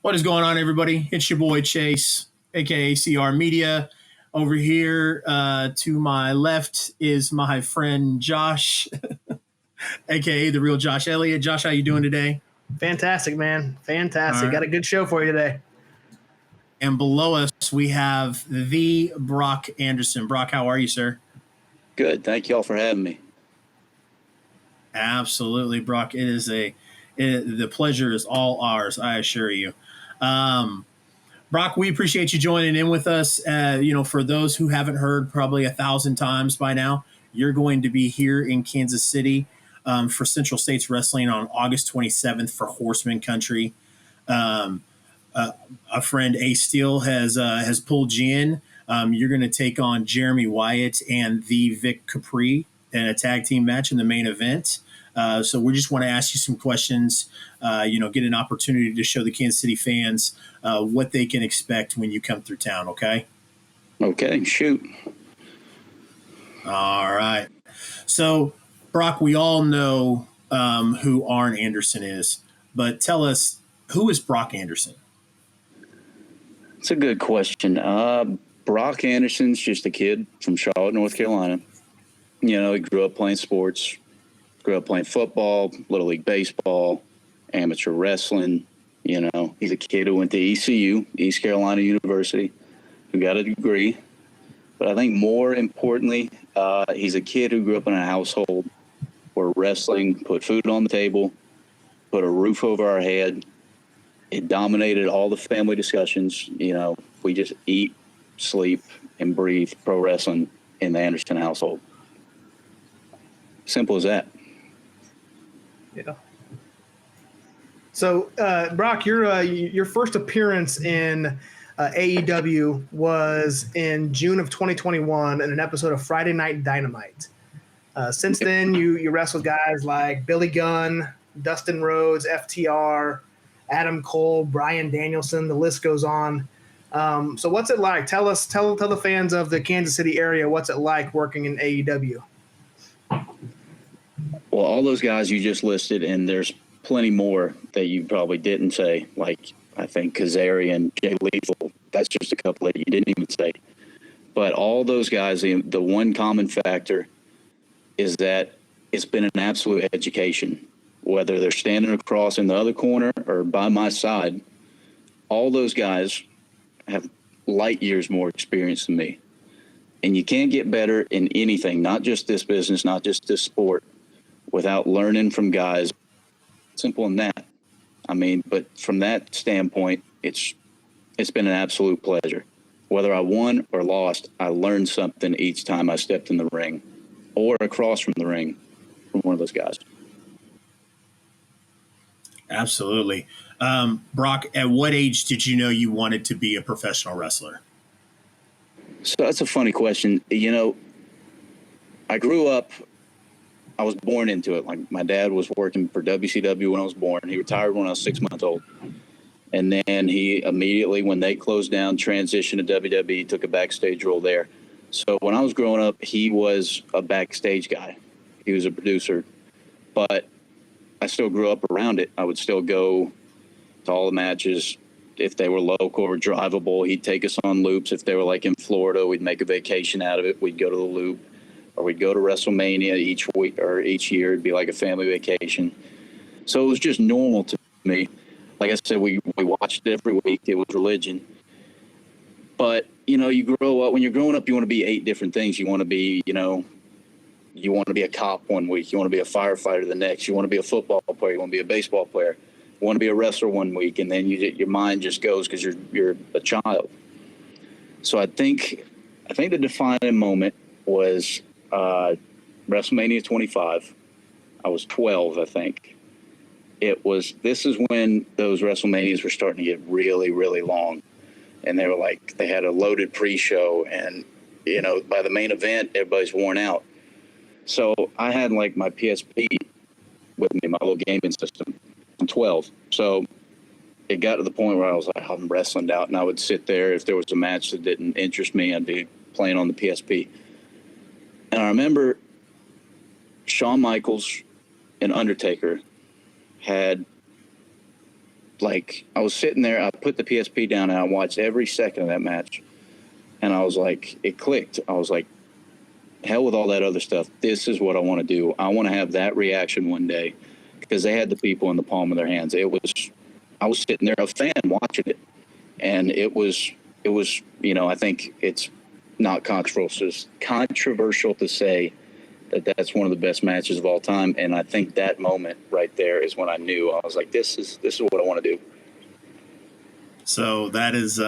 What is going on, everybody? It's your boy Chase, aka CR Media. Over here to my left is my friend Josh, aka the real Josh Elliott. Josh, how you doing today? Fantastic, man. Fantastic. All right. Got a good show for you today. And below us, we have the Brock Anderson. Brock, how are you, sir? Good. Thank you all for having me. Absolutely, Brock. The pleasure is all ours, I assure you. Brock, we appreciate you joining in with us. For those who haven't heard probably 1,000 times by now, you're going to be here in Kansas City for Central States Wrestling on August 27th for Horsemen Country. A friend, Ace Steele, has pulled you in. You're going to take on Jeremy Wyatt and the Vic Capri in a tag team match in the main event. So we just want to ask you some questions, get an opportunity to show the Kansas City fans what they can expect when you come through town, okay? Okay, shoot. All right. So, Brock, we all know who Arn Anderson is, but tell us, who is Brock Anderson? It's a good question. Brock Anderson's just a kid from Charlotte, North Carolina. He grew up playing sports, grew up playing football, Little League Baseball, amateur wrestling. He's a kid who went to ECU, East Carolina University, who got a degree. But I think more importantly, he's a kid who grew up in a household where wrestling put food on the table, put a roof over our head. It dominated all the family discussions. We just eat, sleep, and breathe pro wrestling in the Anderson household. Simple as that. Yeah. So, Brock, your first appearance in AEW was in June of 2021 in an episode of Friday Night Dynamite. Since then, you wrestled guys like Billy Gunn, Dustin Rhodes, FTR, Adam Cole, Bryan Danielson. The list goes on. So, what's it like? Tell the fans of the Kansas City area what's it like working in AEW. Well, all those guys you just listed, and there's plenty more that you probably didn't say, like I think Kazarian, Jay Lethal. That's just a couple that you didn't even say. But all those guys, the one common factor is that it's been an absolute education. Whether they're standing across in the other corner or by my side, all those guys have light years more experience than me. And you can't get better in anything, not just this business, not just this sport, without learning from guys. Simple in that. But from that standpoint, it's been an absolute pleasure. Whether I won or lost, I learned something each time I stepped in the ring or across from the ring from one of those guys. Absolutely. Brock, at what age did you know you wanted to be a professional wrestler? So that's a funny question. I grew up, I was born into it. Like, my dad was working for WCW when I was born. He retired when I was 6 months old. And then he immediately, when they closed down, transitioned to WWE, took a backstage role there. So when I was growing up, he was a backstage guy. He was a producer. But I still grew up around it. I would still go to all the matches. If they were local or drivable, he'd take us on loops. If they were like in Florida, we'd make a vacation out of it. We'd go to the loop, or we'd go to WrestleMania each week or each year. It'd be like a family vacation. So it was just normal to me. Like I said, we watched it every week. It was religion. But, you grow up. When you're growing up, you want to be 8 different things. You want to be, you want to be a cop one week. You want to be a firefighter the next. You want to be a football player. You want to be a baseball player. You want to be a wrestler one week, and then your mind just goes because you're a child. So I think the defining moment was WrestleMania 25. I was 12, I think. This is when those WrestleManias were starting to get really, really long. And they had a loaded pre-show, and, by the main event, everybody's worn out. So I had my PSP with me, my little gaming system. I'm 12. So it got to the point where I was like, I'm wrestling out, and I would sit there. If there was a match that didn't interest me, I'd be playing on the PSP. And I remember Shawn Michaels and Undertaker had like, I was sitting there, I put the PSP down and I watched every second of that match. And I was like, it clicked. I was like, hell with all that other stuff. This is what I want to do. I want to have that reaction one day, because they had the people in the palm of their hands. I was sitting there, a fan, watching it. And it was, I think it's not controversial to say that that's one of the best matches of all time. And I think that moment right there is when I knew. I was like, this is what I want to do. So that is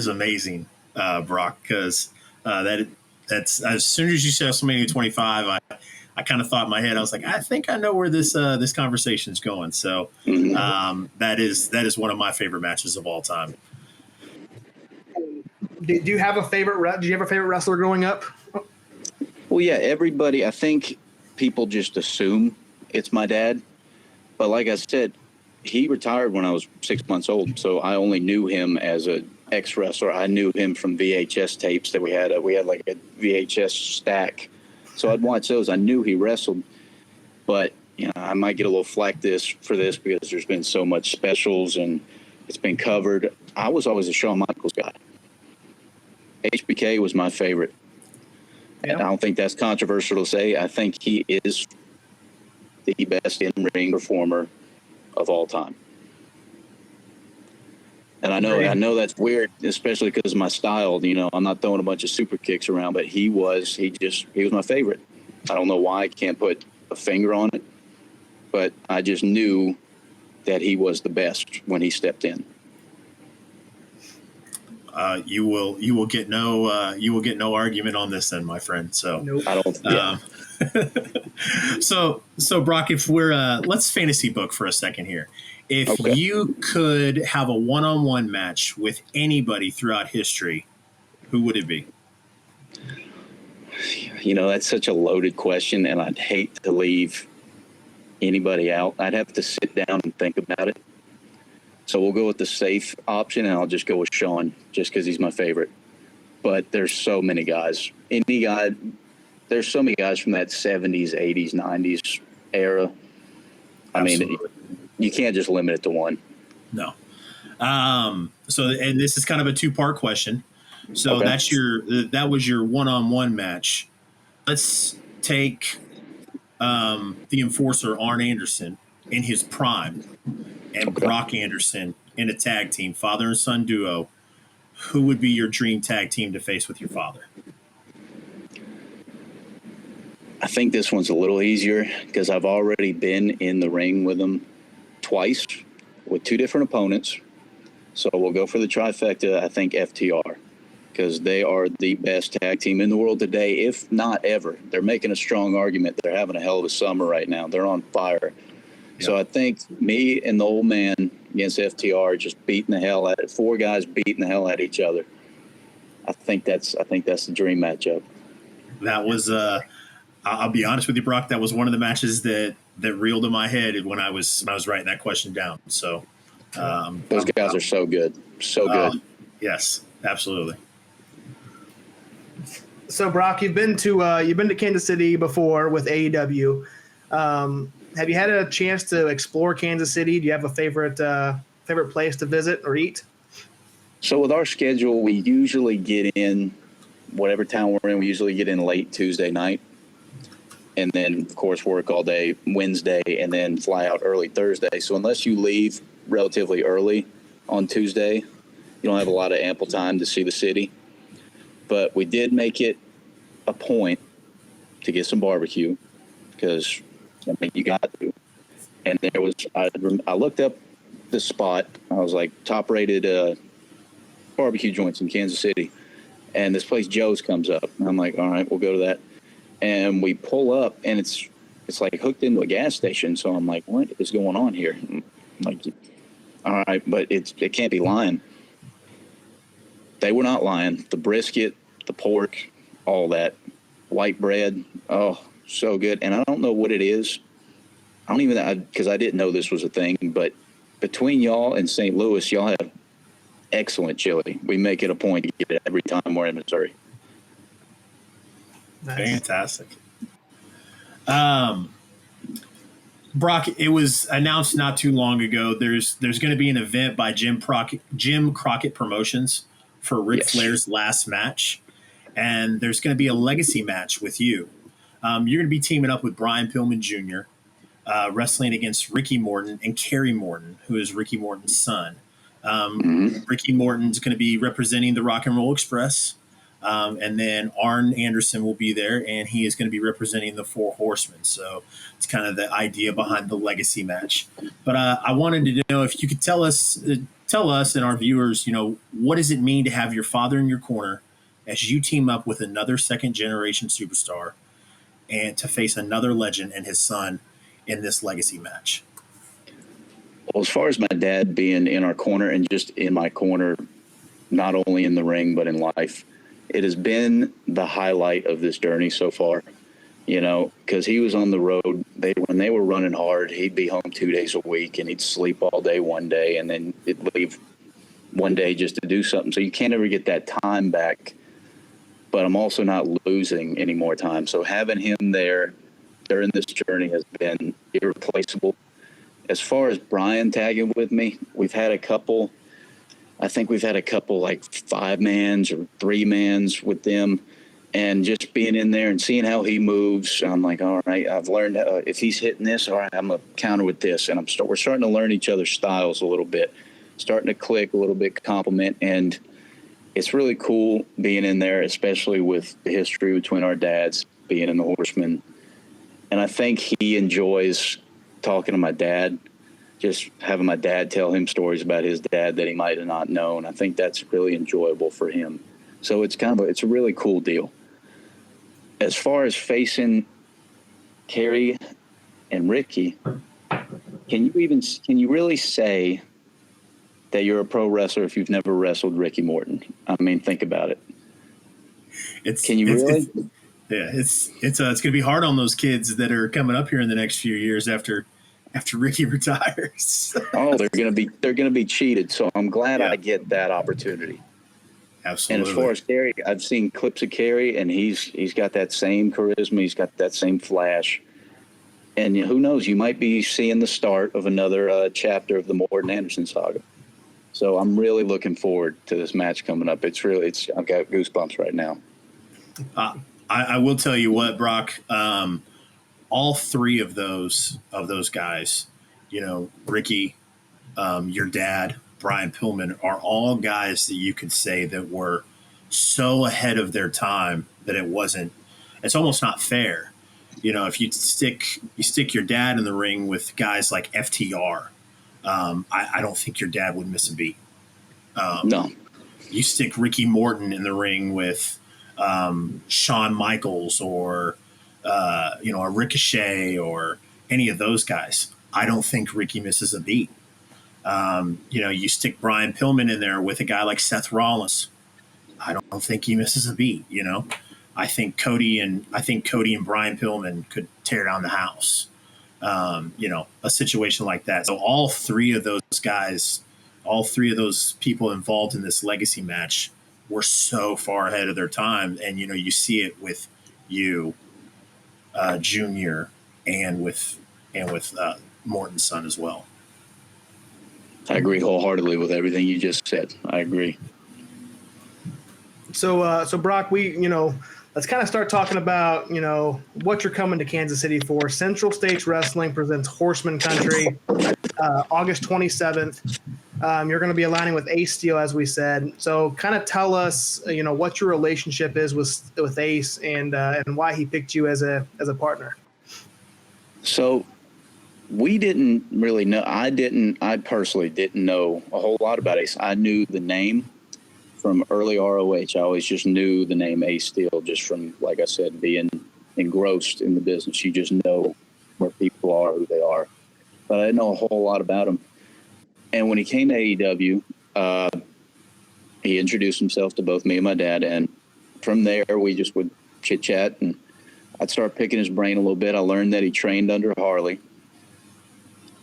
amazing, Brock, because that's as soon as you said WrestleMania 25, I kind of thought in my head, I was like, I think I know where this conversation is going. So that is one of my favorite matches of all time. Do you have a favorite? Did you have a favorite wrestler growing up? Well, yeah, everybody, I think people just assume it's my dad. But like I said, he retired when I was 6 months old. So I only knew him as an ex-wrestler. I knew him from VHS tapes that we had. We had like a VHS stack. So I'd watch those. I knew he wrestled. But, I might get a little flack for this because there's been so much specials and it's been covered. I was always a Shawn Michaels guy. HBK was my favorite. And I don't think that's controversial to say. I think he is the best in-ring performer of all time. And I know that's weird, especially because of my style. I'm not throwing a bunch of super kicks around, but he was my favorite. I don't know why I can't put a finger on it, but I just knew that he was the best when he stepped in. You will get no argument on this then, my friend. So Nope. I don't. Yeah. So Brock, if we're let's fantasy book for a second here. If Okay. you could have a one-on-one match with anybody throughout history, who would it be? That's such a loaded question, and I'd hate to leave anybody out. I'd have to sit down and think about it. So we'll go with the safe option, and I'll just go with Shawn, just because he's my favorite. But there's so many guys. There's so many guys from that 70s, 80s, 90s era. Absolutely. I mean, you can't just limit it to one. No. So, and this is kind of a two-part question. So Okay. that was your one-on-one match. Let's take the Enforcer, Arn Anderson, in his prime, and Okay. Brock Anderson in a tag team, father and son duo. Who would be your dream tag team to face with your father? I think this one's a little easier because I've already been in the ring with him twice with two different opponents. So we'll go for the trifecta. I think FTR, because they are the best tag team in the world today, if not ever. They're making a strong argument. They're having a hell of a summer right now. They're on fire. Yeah. So I think me and the old man against FTR, just beating the hell out of it. Four guys beating the hell out of each other. I think that's the dream matchup. That was I'll be honest with you, Brock. That was one of the matches that reeled in my head when I was writing that question down. So those guys are so good, so good. Yes, absolutely. So Brock, you've been to Kansas City before with AEW. Have you had a chance to explore Kansas City? Do you have a favorite place to visit or eat? So with our schedule, we usually get in whatever town we're in. We usually get in late Tuesday night, and then of course work all day Wednesday, and then fly out early Thursday. So unless you leave relatively early on Tuesday, you don't have a lot of ample time to see the city. But we did make it a point to get some barbecue because you got to. And there was I looked up the spot. I was like, top rated barbecue joints in Kansas City, and this place Joe's comes up. And I'm like, all right, we'll go to that. And we pull up, and it's like hooked into a gas station. So I'm like, what is going on here? I'm like, all right, but it can't be lying. They were not lying. The brisket, the pork, all that, white bread, oh, so good. And I don't know what it is. Because I didn't know this was a thing, but between y'all and St. Louis, y'all have excellent chili. We make it a point to get it every time we're in Missouri. Nice. Fantastic. Brock, it was announced not too long ago. There's going to be an event by Jim Crockett Promotions for Ric Yes. Flair's last match, and there's going to be a legacy match with you. You're going to be teaming up with Brian Pillman Jr., wrestling against Ricky Morton and Kerry Morton, who is Ricky Morton's son. Ricky Morton's going to be representing the Rock and Roll Express. And then Arn Anderson will be there, and he is going to be representing the Four Horsemen. So it's kind of the idea behind the legacy match. But I wanted to know if you could tell us and our viewers, what does it mean to have your father in your corner as you team up with another second generation superstar and to face another legend and his son in this legacy match? Well, as far as my dad being in our corner and just in my corner, not only in the ring, but in life, it has been the highlight of this journey so far, because he was on the road. When they were running hard, he'd be home 2 days a week and he'd sleep all day one day and then he'd leave one day just to do something. So you can't ever get that time back, but I'm also not losing any more time. So having him there during this journey has been irreplaceable. As far as Brian tagging with me, we've had a couple like 5-mans or 3-mans with them, and just being in there and seeing how he moves. I'm like, all right, I've learned if he's hitting this, all right, I'm going to counter with this. And we're starting to learn each other's styles a little bit, starting to click a little bit, compliment. And it's really cool being in there, especially with the history between our dads being in the Horsemen. And I think he enjoys talking to my dad, just having my dad tell him stories about his dad that he might have not known. I think that's really enjoyable for him. So it's a really cool deal. As far as facing Kerry and Ricky, can you really say that you're a pro wrestler if you've never wrestled Ricky Morton? I mean, think about it. It's going to be hard on those kids that are coming up here in the next few years after Ricky retires. Oh, they're gonna be cheated. So I'm glad I get that opportunity. Absolutely. And as far as Kerry, I've seen clips of Kerry, and he's got that same charisma. He's got that same flash. And who knows? You might be seeing the start of another chapter of the Morton Anderson saga. So I'm really looking forward to this match coming up. I've got goosebumps right now. I will tell you what, Brock. All three of those guys, Ricky, your dad, Brian Pillman, are all guys that you could say that were so ahead of their time that it's almost not fair. If you stick your dad in the ring with guys like FTR, I don't think your dad would miss a beat. No. You stick Ricky Morton in the ring with Shawn Michaels or a Ricochet or any of those guys, I don't think Ricky misses a beat. You stick Brian Pillman in there with a guy like Seth Rollins, I don't think he misses a beat. I think Cody and Brian Pillman could tear down the house. A situation like that. So all three of those people involved in this legacy match were so far ahead of their time, and you see it with you. Junior and with Morton's son as well. I agree wholeheartedly with everything you just said. I agree. So Brock, let's kind of start talking about, what you're coming to Kansas City for. Central States Wrestling presents Horsemen Country, August 27th. You're going to be aligning with Ace Steel, as we said. So kind of tell us, what your relationship is with Ace and why he picked you as a partner. So we didn't really know. I personally didn't know a whole lot about Ace. I knew the name from early ROH. I always just knew the name Ace Steel just from, like I said, being engrossed in the business. You just know where people are, who they are. But I didn't know a whole lot about him. And when he came to AEW, he introduced himself to both me and my dad. And from there, we just would chit-chat, and I'd start picking his brain a little bit. I learned that he trained under Harley.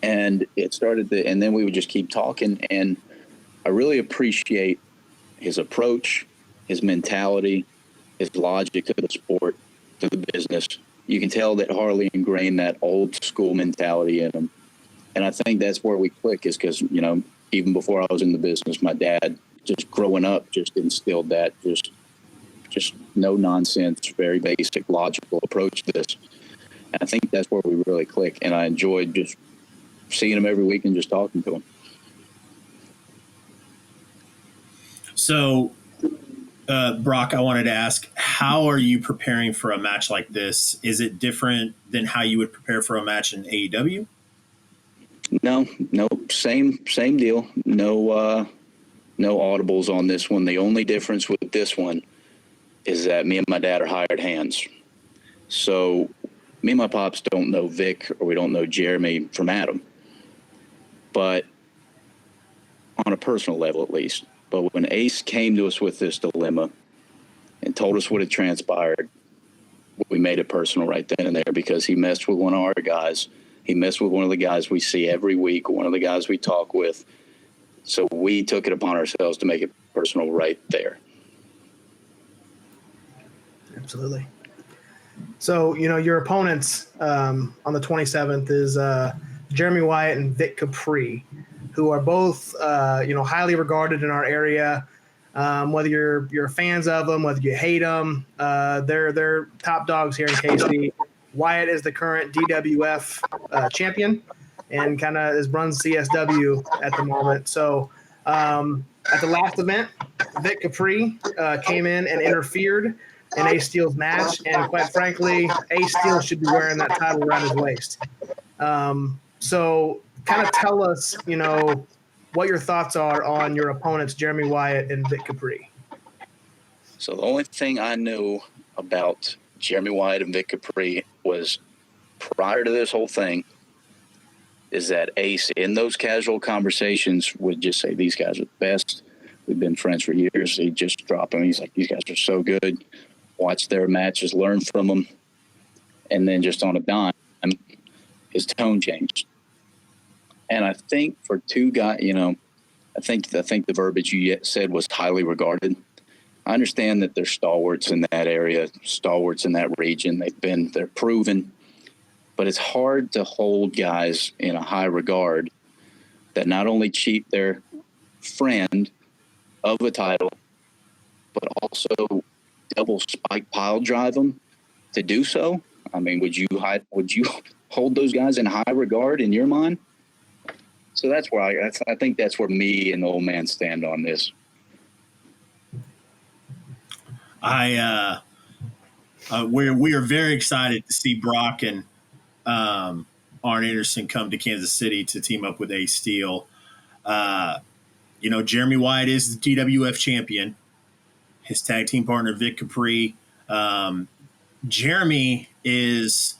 And and then we would just keep talking. And I really appreciate his approach, his mentality, his logic to the sport, to the business. you can tell that Harley ingrained that old school mentality in him. And I think that's where we click, is because, you know, even before I was in the business, my dad, just growing up, just instilled that just no nonsense, very basic, logical approach to this. And I think that's where we really click. And I enjoyed just seeing him every week and just talking to him. So, Brock, I wanted to ask, how are you preparing for a match like this? Is it different than how you would prepare for a match in AEW? No, same deal. No audibles on this one. The only difference with this one is that me and my dad are hired hands. So me and my pops don't know Vic, or we don't know Jeremy from Adam. But on a personal level, at least. But when Ace came to us with this dilemma and told us what had transpired, we made it personal right then and there, because he messed with one of our guys. He messed with one of the guys we see every week, one of the guys we talk with. So we took it upon ourselves to make it personal right there. Absolutely. So, you know, your opponents on the 27th is Jeremy Wyatt and Vic Capri, who are both, you know, highly regarded in our area. Whether you're fans of them, whether you hate them, they're top dogs here in KC. Wyatt is the current DWF champion and kind of runs CSW at the moment. So at the last event, Vic Capri came in and interfered in Ace Steel's match, and quite frankly, Ace Steel should be wearing that title around his waist. So kind of tell us, you know, what your thoughts are on your opponents, Jeremy Wyatt and Vic Capri. So the only thing I knew about Jeremy Wyatt and Vic Capri was, prior to this whole thing, is that Ace, in those casual conversations, would just say, these guys are the best. We've been friends for years. He'd just drop them. He's like, these guys are so good. Watch their matches, learn from them. And then just on a dime, his tone changed. And I think for two guys, you know, I think the verbiage you said was highly regarded. I understand that they're stalwarts in that area, stalwarts in that region. They're proven, but it's hard to hold guys in a high regard that not only cheat their friend of a title, but also double spike pile drive them to do so. I mean, would you hold those guys in high regard in your mind? So that's where I think that's where me and the old man stand on this. We are very excited to see Brock and Arn Anderson come to Kansas City to team up with Ace Steel. You know, Jeremy Wyatt is the DWF champion. His tag team partner, Vic Capri. Jeremy is,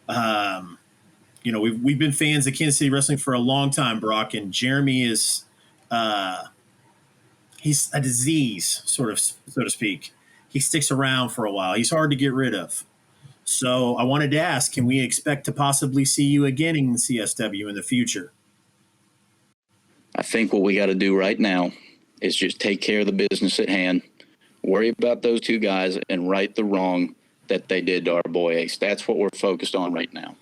you know, we've been fans of Kansas City wrestling for a long time, Brock, and Jeremy is, he's a disease, sort of, so to speak. He sticks around for a while. He's hard to get rid of. So I wanted to ask, can we expect to possibly see you again in CSW in the future? I think what we got to do right now is just take care of the business at hand, worry about those two guys, and right the wrong that they did to our boy Ace. That's what we're focused on right now.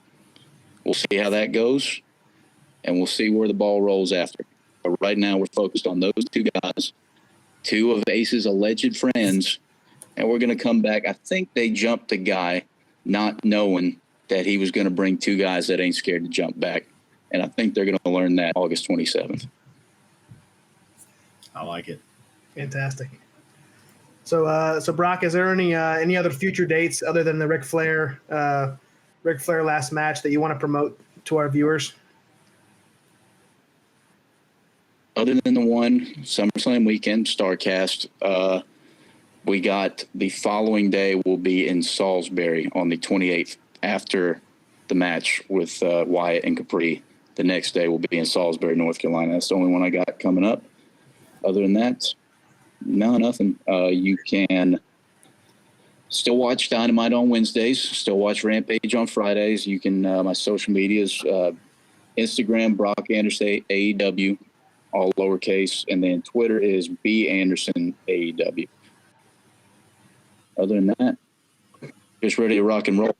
We'll see how that goes, and we'll see where the ball rolls after. But right now we're focused on those two guys, two of Ace's alleged friends, and we're going to come back. I think they jumped a guy not knowing that he was going to bring two guys that ain't scared to jump back. And I think they're going to learn that August 27th. I like it. Fantastic. So Brock, is there any other future dates other than the Ric Flair last match that you want to promote to our viewers? Other than the one SummerSlam weekend, StarCast, we got the following day will be in Salisbury on the 28th after the match with Wyatt and Capri. The next day will be in Salisbury, North Carolina. That's the only one I got coming up. Other than that, no, nothing. You can still watch Dynamite on Wednesdays, still watch Rampage on Fridays. You can, my social medias, Instagram, Brock Anderson AEW, all lowercase, and then Twitter is B Anderson AEW. Other than that, just ready to rock and roll.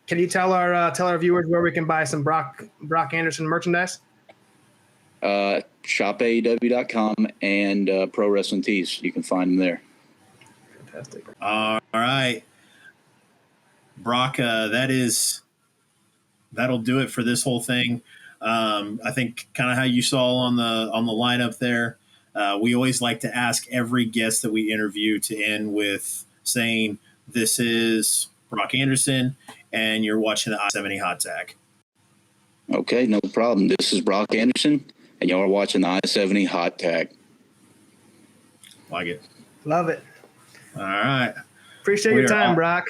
Can you tell our viewers where we can buy some Brock Anderson merchandise? ShopAEW.com and Pro Wrestling Tees. You can find them there. Fantastic. All right, Brock. That'll do it for this whole thing. I think kind of how you saw on the lineup there. We always like to ask every guest that we interview to end with saying, "This is Brock Anderson, and you're watching the I-70 Hot Tag." Okay, no problem. This is Brock Anderson, and y'all are watching the I-70 Hot Tag. Like it. Love it. All right. Appreciate your time, Brock.